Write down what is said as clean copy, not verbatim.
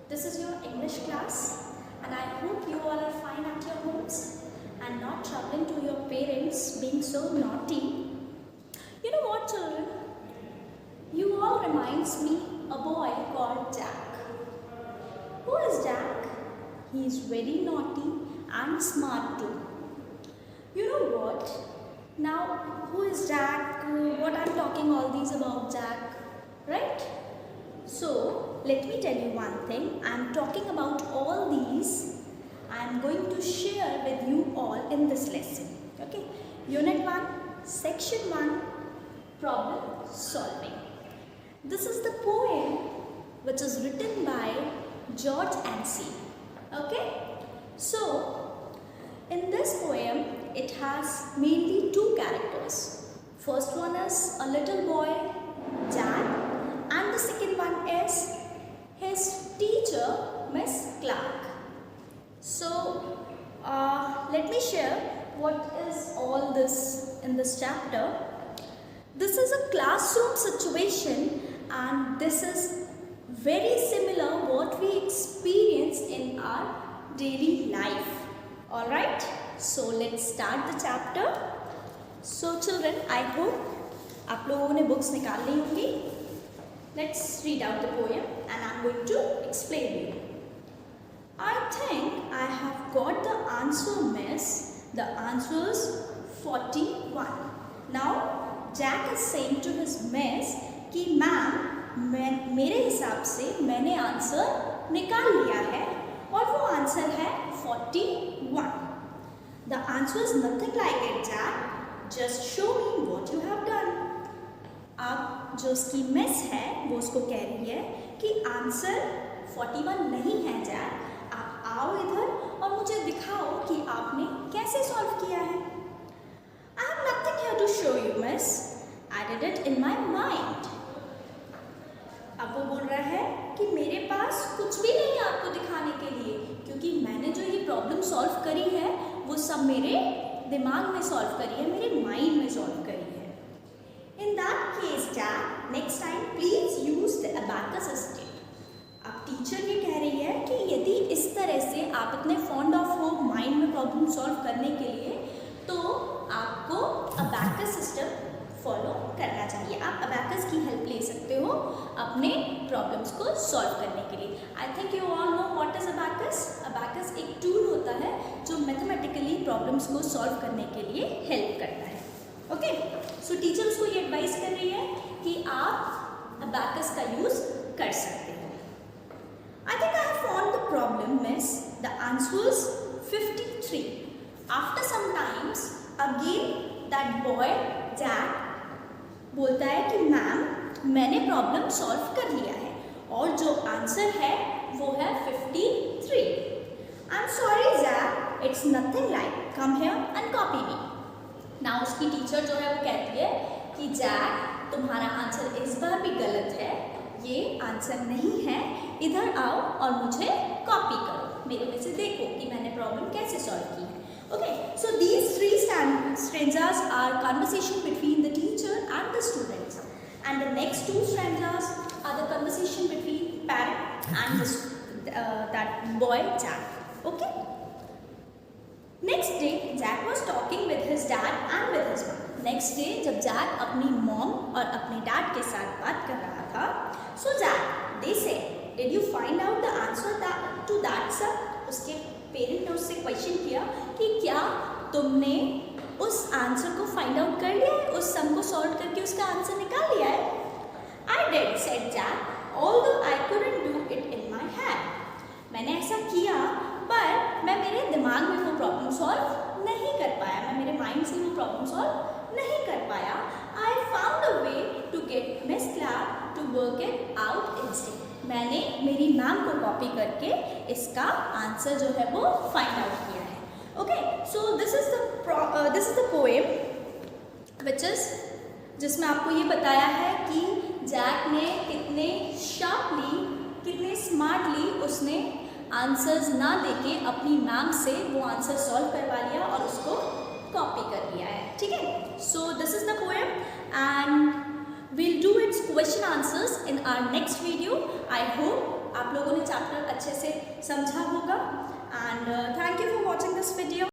This is your English class, and I hope you all are fine at your homes and not troubling to your parents being so naughty. You know what, children? You all reminds me a boy called Jack. Who is Jack? He is very naughty and smart too. You know what? Now, who is Jack? What I'm talking all these about Jack, right? So, let me tell you one thing. I'm talking about all these. I'm going to share with you all in this lesson. Okay? Unit 1, Section 1, Problem Solving. This is the poem which is written by George Anstey. Okay? So, in this poem, it has mainly two characters. First one is a little boy, Jack, and the second one is his teacher, Miss Clark. So, let me share what is all this in this chapter. This is a classroom situation, and this is very similar what we experience in our daily life. Alright, so let's start the chapter. So children, I hope आप लोगों ने books निकाल ली होंगी. Let's read out the poem and I'm going to explain you. I think I have got the answer, miss. The answer is 41. Now Jack is saying to his miss कि ma'am मेरे हिसाब से मैंने answer निकाल लिया है और वो आंसर है 41. The answer is nothing like it, Jack. Just show me what you have done. अब जो उसकी मिस है वो उसको कह रही है कि आंसर 41 नहीं है जैक. आप आओ इधर और मुझे दिखाओ कि आपने कैसे सॉल्व किया है. I have nothing here to show you, miss. I did it in my mind. अब वो बोल रहा है कि मेरे पास कुछ भी नहीं है आपको दिखाने के लिए, क्योंकि मैंने जो ये प्रॉब्लम सॉल्व करी है वो सब मेरे दिमाग में सॉल्व करी है, मेरे माइंड में सॉल्व करी है. In that case, Jack, next time please use the abacus instead. अब टीचर ये कह रही है कि यदि इस तरह से आप इतने फॉन्ड ऑफ हो माइंड में प्रॉब्लम सॉल्व करने के लिए, तो आपको अबैकस सिस्टम फॉलो करना चाहिए. आप अबैकस की हेल्प ले सकते हो अपने प्रॉब्लम्स को सॉल्व करने के लिए. I think you all know what is abacus. Abacus एक टूल होता है जो मैथमेटिकली प्रॉब्लम्स को सॉल्व करने के लिए हेल्प करता है. ओके, सो टीचर उसको ये एडवाइस कर रही है कि आप अबैकस का यूज कर सकते हो. I think I have found the problem, miss. The answer is 53. After some times again that boy Jack बोलता है कि मैम मैंने प्रॉब्लम सॉल्व कर लिया है और जो आंसर है वो है 53. I am sorry Jack, it's nothing like, come here and copy me. ना उसकी टीचर जो है वो कहती है कि जैक तुम्हारा आंसर इस बार भी गलत है, ये आंसर नहीं है, इधर आओ और मुझे कॉपी करो, मेरे में से देखो कि मैंने प्रॉब्लम कैसे सॉल्व की है. Okay, so these three stanzas are conversation between the teacher and the students, and the next two stanzas are the conversation between parent and that boy Jack. Okay. Next day, Jack was talking with his dad and with his mom. Next day, जब Jack अपनी mom और अपने dad के साथ बात कर रहा था, so Jack, they said, did you find out the answer to that sum? उसके पेरेंट ने उससे क्वेश्चन किया कि क्या तुमने उस आंसर को फाइंड आउट कर लिया है, उस सम को सॉल्व करके उसका आंसर निकाल लिया है. I did, said Jack, although I couldn't do it in my head. मैंने ऐसा किया पर मैं मेरे दिमाग में वो प्रॉब्लम सॉल्व नहीं कर पाया, मैं मेरे माइंड से वो प्रॉब्लम सॉल्व नहीं कर पाया. I found a way to get miss Clark to work it out instead. मैंने मेरी मैम को कॉपी करके इसका आंसर जो है वो फाइंड आउट किया है. Okay, so this is the poem which is, जिसमें आपको ये बताया है कि जैक ने कितने शार्पली, कितने स्मार्टली उसने आंसर्स ना देके अपनी मैम से वो आंसर सॉल्व करवा लिया और उसको कॉपी कर लिया है. ठीक है, so this is the poem and we'll do its question answers in our next video. I hope आप लोगों ने चैप्टर अच्छे से समझा होगा एंड